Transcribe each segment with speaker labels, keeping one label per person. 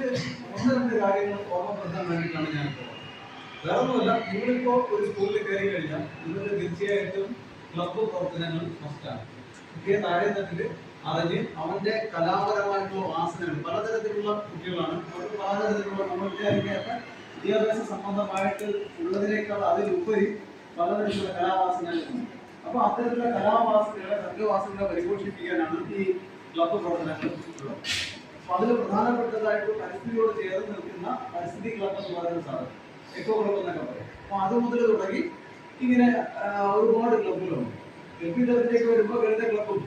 Speaker 1: Just ഒന്ന് രണ്ട് കാര്യങ്ങൾ ഓർമ്മപ്പെടുത്താൻ വേണ്ടിയിട്ടാണ് ഞാൻ വേറെ ഒന്നുമല്ല. നിങ്ങളിപ്പോൾ ഒരു സ്കൂളിൽ കയറി കഴിഞ്ഞാൽ നിങ്ങൾക്ക് തീർച്ചയായിട്ടും ക്ലബ്ബ് പ്രവർത്തനങ്ങൾ മസ്റ്റാണ്. കുട്ടിയെ താഴെ തട്ടില് അറിഞ്ഞ് അവന്റെ കലാപരമായിട്ടുള്ള വാസനകൾ പലതരത്തിലുള്ള കുട്ടികളാണ്. അവർക്ക് പലതരത്തിലുള്ള നമ്മൾ വിചാരിക്കാത്ത വിദ്യാഭ്യാസ സംബന്ധമായിട്ട് ഉള്ളതിനേക്കാൾ അതിലുപരി പലതരത്തിലുള്ള കലാവാസനകളുണ്ട്. അപ്പൊ അത്തരത്തിലുള്ള കലാവാസനകളെ സർഗവാസനകളെ പരിപോഷിപ്പിക്കാനാണ് ഈ ക്ലബ്ബ് പ്രവർത്തനങ്ങൾ ഉള്ളത്. അപ്പൊ അതിൽ പ്രധാനപ്പെട്ടതായിട്ട് പരിസ്ഥിതിയോട് ചേർന്ന് നിൽക്കുന്ന പരിസ്ഥിതി ക്ലബ്ബ് എന്ന് പറയുന്ന സാധനം എക്കോ ക്ലബ്ബ് എന്നൊക്കെ പറയും. അപ്പൊ അത് മുതൽ തുടങ്ങി ഇങ്ങനെ ഒരുപാട് ക്ലബ്ബുകളുണ്ട്. ഗൾഫി തലത്തിലേക്ക് വരുമ്പോൾ ഗണിത ക്ലബ്ബും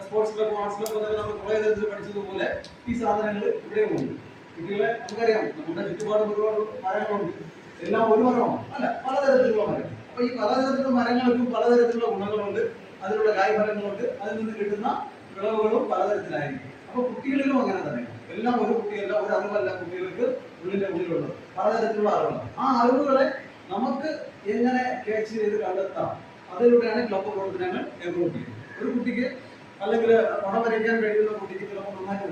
Speaker 1: സ്പോർട്സ് ക്ലബ്ബും ആർട്സ് ക്ലബ്ബും എന്നൊക്കെ നമ്മൾ കുറേ തരത്തിൽ പഠിച്ചതുപോലെ ഈ സാധനങ്ങൾ ഇവിടെ ഉണ്ട്. കുട്ടികളെ നമുക്കറിയാം, നമ്മുടെ ചുറ്റുപാടും ഒരുപാട് മരങ്ങളുണ്ട്. എല്ലാം ഒരു മരമാണ് അല്ല, പലതരത്തിലുള്ള മരം. അപ്പൊ ഈ പലതരത്തിലുള്ള മരങ്ങൾക്കും പലതരത്തിലുള്ള ഗുണങ്ങളുണ്ട്, അതിലുള്ള കായ്ഫലങ്ങളുണ്ട്, അതിൽ നിന്ന് കിട്ടുന്ന വിളവുകളും പലതരത്തിലായിരിക്കും. അപ്പൊ കുട്ടികളിലും അങ്ങനെ തന്നെ. എല്ലാം ഒരു കുട്ടിയല്ല, ഒരു അറിവല്ല കുട്ടികൾക്ക് ഉള്ളിന്റെ ഉള്ളിലുള്ളത്, പലതരത്തിലുള്ള അറിവുകൾ. ആ അറിവുകളെ നമുക്ക് എങ്ങനെ ക്യാച്ച് ചെയ്ത് കണ്ടെത്താം, അതിലൂടെയാണ് ക്ലബ്ബ് പ്രവർത്തനങ്ങൾ ഇംപ്രൂവ് ചെയ്യുന്നത്. ഒരു കുട്ടിക്ക് അല്ലെങ്കിൽ പണം വരയ്ക്കാൻ കഴിയുന്ന കുട്ടിക്ക് ചിലപ്പോൾ നന്നായിട്ട്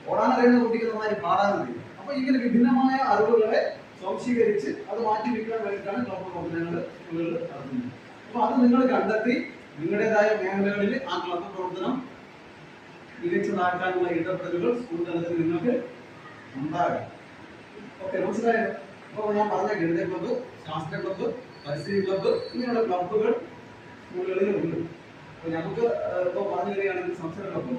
Speaker 1: ഓടാനറിയുന്ന കുട്ടിക്ക് നന്നായി പാടാനറിയും. അപ്പൊ ഇങ്ങനെ വിഭിന്നമായ അറിവുകളെ സ്വാംശീകരിച്ച് അത് മാറ്റി വയ്ക്കാൻ വേണ്ടിയിട്ടാണ് ക്ലബ്ബ് പ്രവർത്തനങ്ങൾ സ്കൂളുകളിൽ നടത്തുന്നത്. അപ്പൊ അത് നിങ്ങൾ കണ്ടെത്തി നിങ്ങളുടേതായ മേഖലകളിൽ ആ ക്ലബ്ബ് പ്രവർത്തനം മികച്ചതാക്കാനുള്ള ഇടപെടലുകൾ സ്കൂൾ തലത്തിൽ നിങ്ങൾക്ക് ഉണ്ടാകാം. ഓക്കെ, മനസ്സിലായോ? അപ്പോൾ ഞാൻ പറഞ്ഞ ഗണിത ക്ലബ്ബ്, ശാസ്ത്ര ക്ലബ്ബ്, പരിസ്ഥിതി ക്ലബ്ബ് ഇങ്ങനെയുള്ള ക്ലബ്ബുകൾ സ്കൂളുകളിൽ ഉണ്ട്. അപ്പോൾ നമുക്ക് ഇപ്പോൾ പറഞ്ഞു തരികയാണെങ്കിൽ സംസ്കൃത ക്ലബ്ബ്.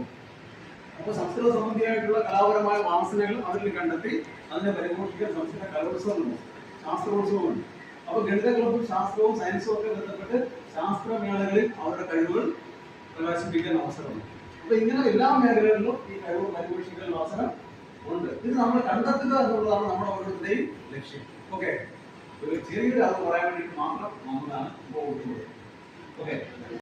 Speaker 1: അപ്പോൾ സംസ്കൃത സംബന്ധിയായിട്ടുള്ള കലാപരമായ വാസനകൾ അതിൽ കണ്ടെത്തി അതിനെ പരിപോഷിക്കാൻ സംസ്കൃത കലോത്സവമുണ്ട്, ശാസ്ത്രോത്സവമുണ്ട്. അപ്പോൾ ഗണിത ക്ലബ്ബും ശാസ്ത്രവും സയൻസും ഒക്കെ ബന്ധപ്പെട്ട് ശാസ്ത്രമേളകളിൽ അവരുടെ കഴിവുകൾ പ്രകാശിപ്പിക്കാൻ അവസരമുണ്ട്. അപ്പൊ ഇങ്ങനെ എല്ലാ മേഖലകളിലും ഈ കഴിവ് പരിപോഷിക്കാൻ അവസരം ഉണ്ട്. ഇത് നമ്മൾ കണ്ടെത്തുക എന്നുള്ളതാണ് നമ്മുടെ ഓരോരുത്തരുടെയും ലക്ഷ്യം. ഓക്കെ, ഒരു ചെറിയൊരു അത് പറയാൻ വേണ്ടിയിട്ട് മാത്രം നമ്മളാണ് ഇപ്പോൾ ഓക്കെ.